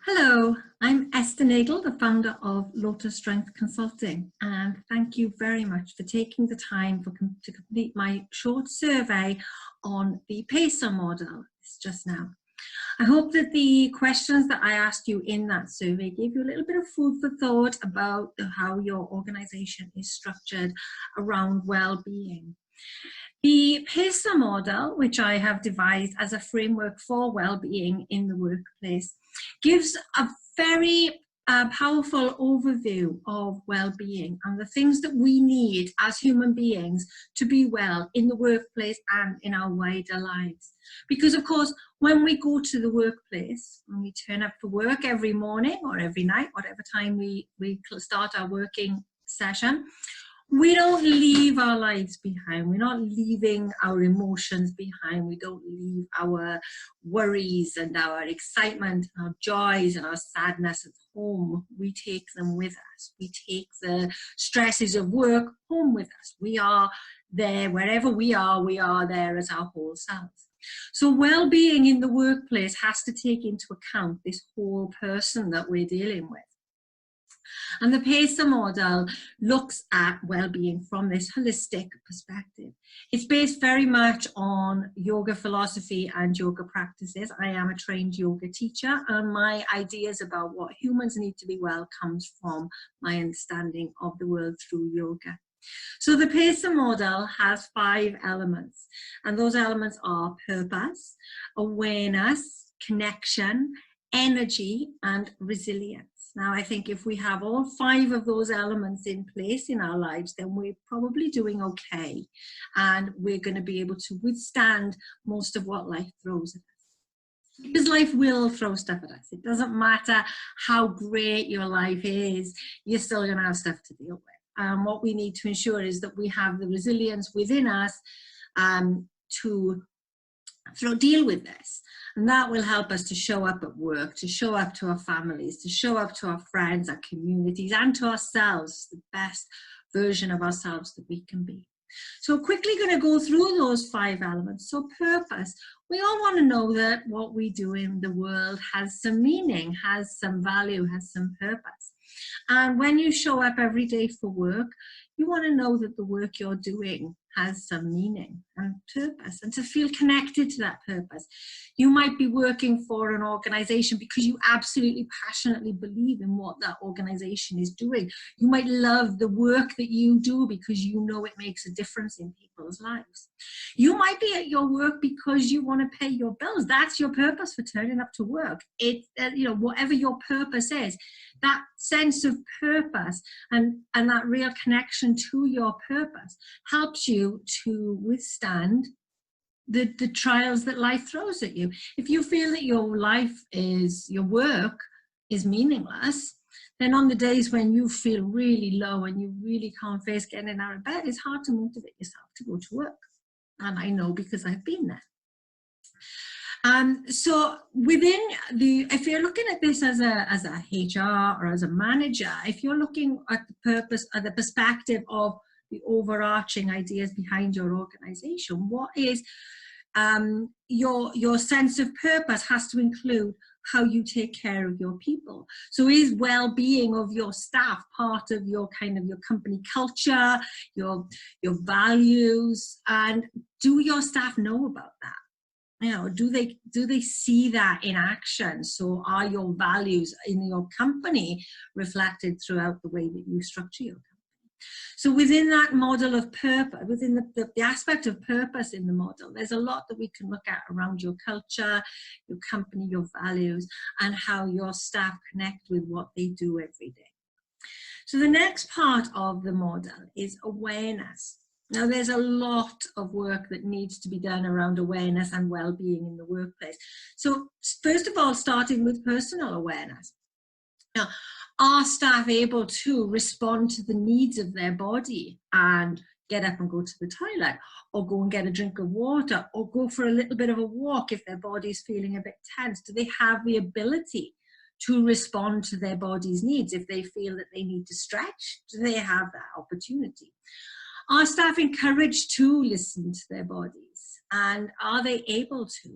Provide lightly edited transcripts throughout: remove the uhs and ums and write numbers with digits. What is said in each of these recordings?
Hello, I'm Esther Nagel, the founder of Lotus Strength Consulting, and thank you very much for taking the time to complete my short survey on the PACER model just now. I hope that the questions that I asked you in that survey gave you a little bit of food for thought about how your organization is structured around well-being. The PACER model, which I have devised as a framework for well-being in the workplace, gives a very powerful overview of well-being and the things that we need as human beings to be well in the workplace and in our wider lives. Because of course, when we go to the workplace, when we turn up for work every morning or every night, whatever time we start our working session, we don't leave our lives behind. We're not leaving our emotions behind. We don't leave our worries and our excitement, our joys and our sadness at home. We take them with us. We take the stresses of work home with us. We are there, wherever we are there as our whole selves. So well-being in the workplace has to take into account this whole person that we're dealing with. And the PACER model looks at well-being from this holistic perspective. It's based very much on yoga philosophy and yoga practices. I am a trained yoga teacher, and my ideas about what humans need to be well comes from my understanding of the world through yoga. So the PACER model has 5 elements, and those elements are purpose, awareness, connection, energy, and resilience. Now, I think if we have all 5 of those elements in place in our lives, then we're probably doing okay. And we're going to be able to withstand most of what life throws at us. Because life will throw stuff at us. It doesn't matter how great your life is, you're still going to have stuff to deal with. What we need to ensure is that we have the resilience within us to deal with this. And that will help us to show up at work, to show up to our families, to show up to our friends, our communities, and to ourselves, the best version of ourselves that we can be. So quickly going to go through those 5 elements. So purpose, we all want to know that what we do in the world has some meaning, has some value, has some purpose. And when you show up every day for work, you want to know that the work you're doing has some meaning and purpose, and to feel connected to that purpose. You might be working for an organization because you absolutely passionately believe in what that organization is doing. You might love the work that you do because you know it makes a difference in people's lives. You might be at your work because you want to pay your bills. That's your purpose for turning up to work. Whatever your purpose is, that sense of purpose and that real connection to your purpose helps you to withstand the trials that life throws at you. If you feel that your work is meaningless, then on the days when you feel really low and you really can't face getting out of bed, it's hard to motivate yourself to go to work. And I know because I've been there. So if you're looking at this as a HR or as a manager, if you're looking at the purpose or the perspective of the overarching ideas behind your organization, what is your sense of purpose has to include how you take care of your people. So is well-being of your staff part of your company culture, your values, and do your staff know about that? Do they see that in action? So are your values in your company reflected throughout the way that you structure your company? So within that model of purpose, within the aspect of purpose in the model, there's a lot that we can look at around your culture, your company, your values, and how your staff connect with what they do every day. So the next part of the model is awareness. Now, there's a lot of work that needs to be done around awareness and well-being in the workplace. So first of all, starting with personal awareness. Now, are staff able to respond to the needs of their body and get up and go to the toilet, or go and get a drink of water, or go for a little bit of a walk if their body's feeling a bit tense? Do they have the ability to respond to their body's needs? If they feel that they need to stretch, do they have that opportunity? Are staff encouraged to listen to their bodies? And are they able to?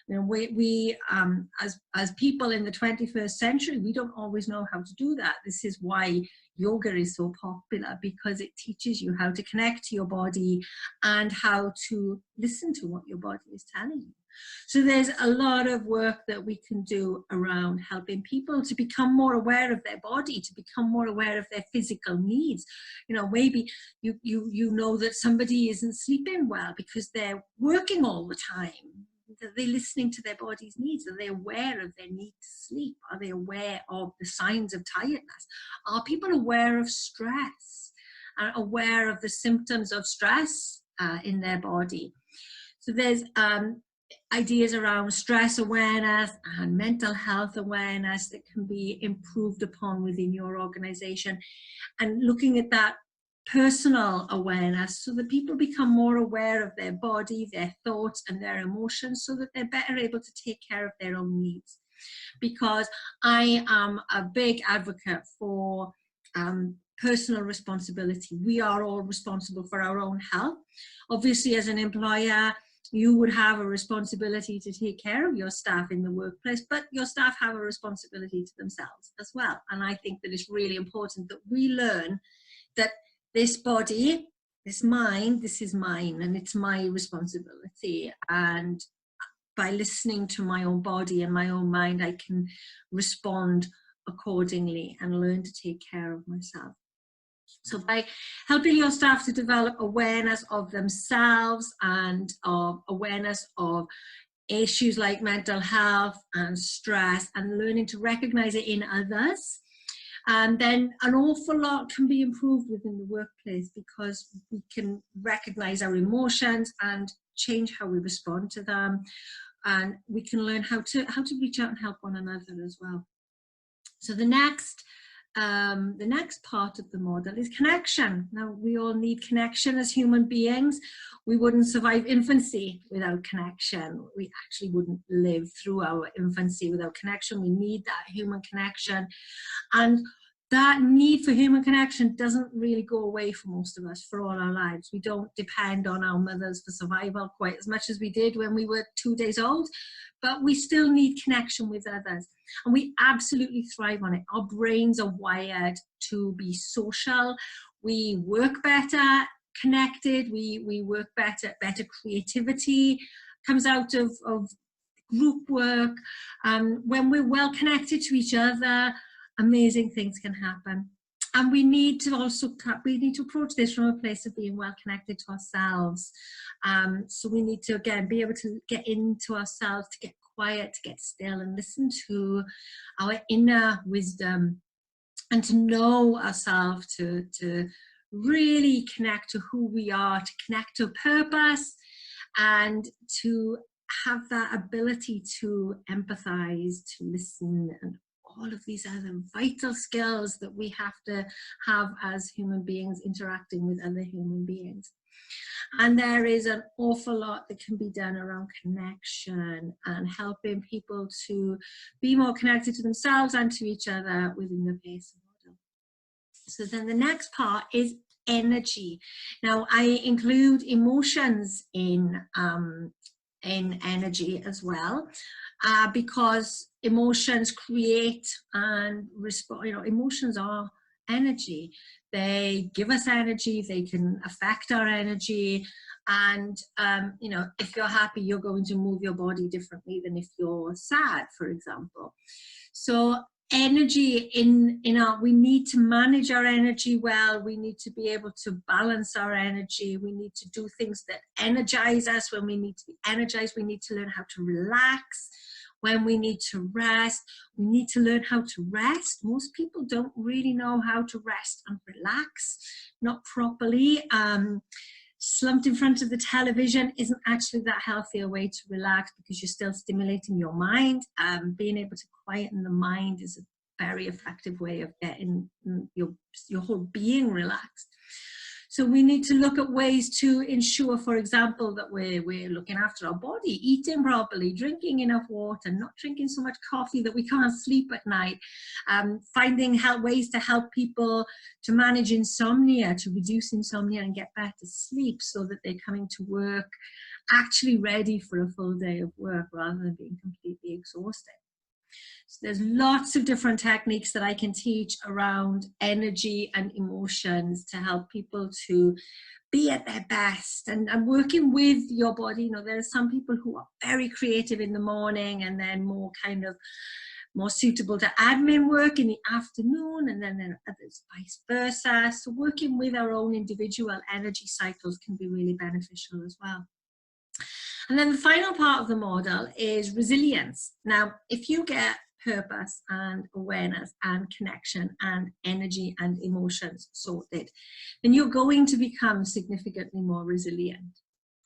You know, we as people in the 21st century, we don't always know how to do that. This is why yoga is so popular, because it teaches you how to connect to your body and how to listen to what your body is telling you. So there's a lot of work that we can do around helping people to become more aware of their body, to become more aware of their physical needs. You know, maybe you know that somebody isn't sleeping well because they're working all the time. Are they listening to their body's needs? Are they aware of their need to sleep? Are they aware of the signs of tiredness? Are people aware of stress? Are aware of the symptoms of stress in their body? So there's ideas around stress awareness and mental health awareness that can be improved upon within your organization, and looking at that personal awareness so that people become more aware of their body, their thoughts and their emotions, so that they're better able to take care of their own needs. Because I am a big advocate for personal responsibility. We are all responsible for our own health. Obviously, as an employer, you would have a responsibility to take care of your staff in the workplace, but your staff have a responsibility to themselves as well. And I think that it's really important that we learn that this body, this mind, this is mine and it's my responsibility. And by listening to my own body and my own mind, I can respond accordingly and learn to take care of myself. So by helping your staff to develop awareness of themselves and of awareness of issues like mental health and stress, and learning to recognize it in others, and then an awful lot can be improved within the workplace, because we can recognize our emotions and change how we respond to them, and we can learn how to reach out and help one another as well. So the next part of the model is connection. Now, we all need connection as human beings. We wouldn't survive infancy without connection. We actually wouldn't live through our infancy without connection. We need that human connection. And that need for human connection doesn't really go away for most of us for all our lives. We don't depend on our mothers for survival quite as much as we did when we were 2 days old, but we still need connection with others. And we absolutely thrive on it. Our brains are wired to be social. We work better connected. We work better creativity comes out of group work. When we're well connected to each other, amazing things can happen. And we need to approach this from a place of being well connected to ourselves. So we need to, again, be able to get into ourselves, to get quiet, to get still and listen to our inner wisdom, and to know ourselves, to really connect to who we are, to connect to purpose, and to have that ability to empathize, to listen, and all of these other vital skills that we have to have as human beings interacting with other human beings. And there is an awful lot that can be done around connection and helping people to be more connected to themselves and to each other within the PACER model. So then the next part is energy. Now, I include emotions in energy as well, because emotions create and respond. You know, emotions are energy. They give us energy, they can affect our energy, and you know, if you're happy, you're going to move your body differently than if you're sad, for example. So energy we need to manage our energy well. We need to be able to balance our energy. We need to do things that energize us when we need to be energized. We need to learn how to relax when we need to rest. We need to learn how to rest. Most people don't really know how to rest and relax, not properly. Slumped in front of the television isn't actually that healthy a way to relax, because you're still stimulating your mind. Being able to quieten the mind is a very effective way of getting your whole being relaxed. So we need to look at ways to ensure, for example, that we're looking after our body, eating properly, drinking enough water, not drinking so much coffee that we can't sleep at night, finding ways to help people to manage insomnia, to reduce insomnia and get better sleep so that they're coming to work actually ready for a full day of work rather than being completely exhausted. So there's lots of different techniques that I can teach around energy and emotions to help people to be at their best, and working with your body. You know, there are some people who are very creative in the morning and then more suitable to admin work in the afternoon, and then others vice versa. So working with our own individual energy cycles can be really beneficial as well. And then the final part of the model is resilience. Now, if you get purpose and awareness and connection and energy and emotions sorted, then you're going to become significantly more resilient.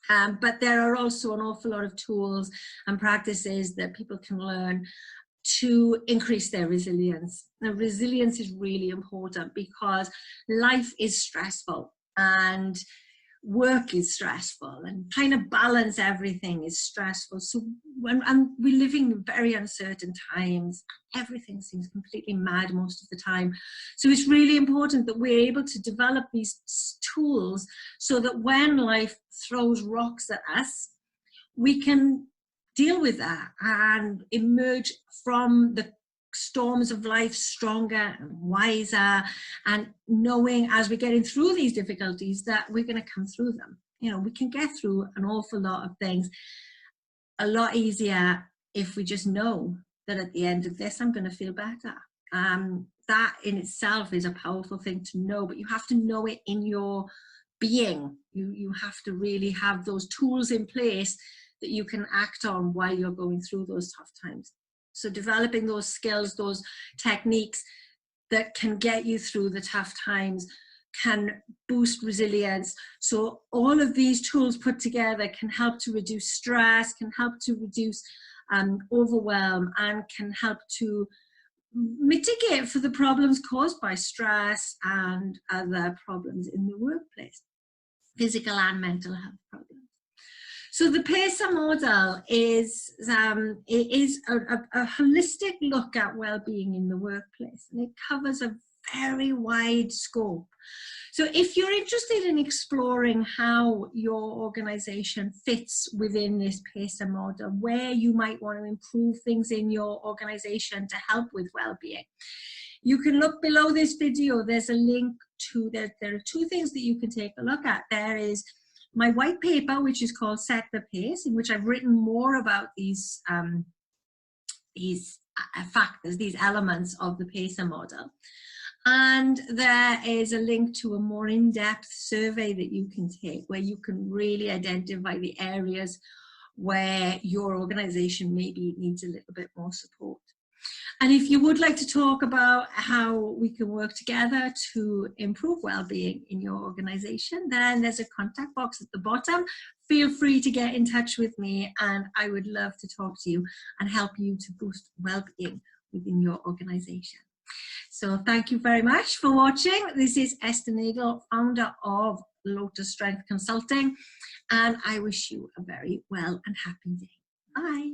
But there are also an awful lot of tools and practices that people can learn to increase their resilience. Now, resilience is really important because life is stressful and work is stressful, and trying to balance everything is stressful. So and we're living in very uncertain times, everything seems completely mad most of the time. So it's really important that we're able to develop these tools so that when life throws rocks at us, we can deal with that and emerge from the storms of life stronger and wiser, and knowing as we're getting through these difficulties that we're going to come through them. You know, we can get through an awful lot of things a lot easier if we just know that at the end of this I'm going to feel better. That in itself is a powerful thing to know, but you have to know it in your being. You have to really have those tools in place that you can act on while you're going through those tough times. So developing those skills, those techniques that can get you through the tough times can boost resilience. So all of these tools put together can help to reduce stress, can help to reduce overwhelm, and can help to mitigate for the problems caused by stress and other problems in the workplace, physical and mental health problems. So the PACER model is a holistic look at well-being in the workplace, and it covers a very wide scope. So if you're interested in exploring how your organization fits within this PACER model, where you might want to improve things in your organization to help with well-being, you can look below this video. There's a link to, there are two things that you can take a look at. There is my white paper, which is called Set the Pace, in which I've written more about these factors, these elements of the PACER model. And there is a link to a more in-depth survey that you can take, where you can really identify the areas where your organization maybe needs a little bit more support. And if you would like to talk about how we can work together to improve well-being in your organization, then there's a contact box at the bottom. Feel free to get in touch with me, and I would love to talk to you and help you to boost well-being within your organization. So thank you very much for watching. This is Esther Nagel, founder of Lotus Strength Consulting, and I wish you a very well and happy day. Bye.